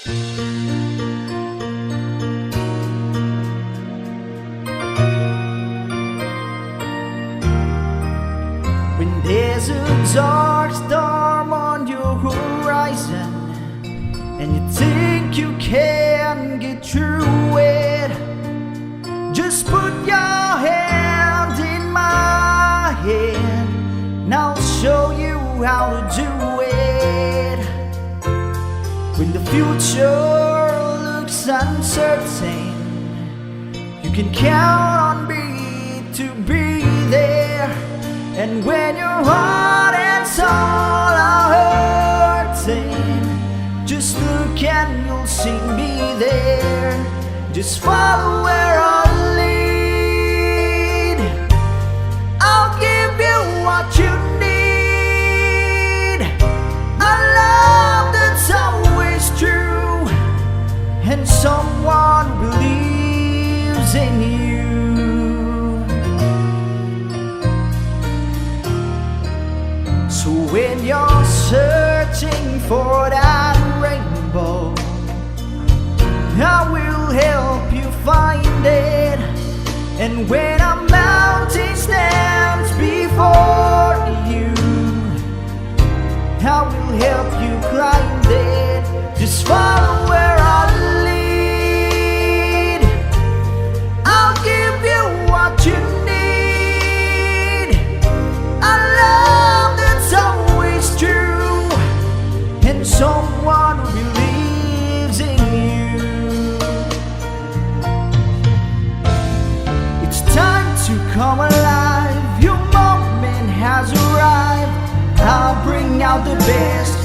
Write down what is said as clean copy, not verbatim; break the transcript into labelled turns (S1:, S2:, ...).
S1: When there's a dark storm on your horizon and you think you can get through it, just put your hand in my hand and I'll show you how to do it. When the future looks uncertain, you can count on me to be there. And when your heart and soul are hurting, just look and you'll see me there. Just follow where I lead. I'll give you what you need. A love that's always true, and someone believes in you. So when you're searching for that rainbow, I will help you find it. And when a mountain stands before you, I will help you climb it. Just follow where I lead. I'll give you what you need. A love that's always true, and someone who believes in you. It's time to come alive. Your moment has arrived. I'll bring out the best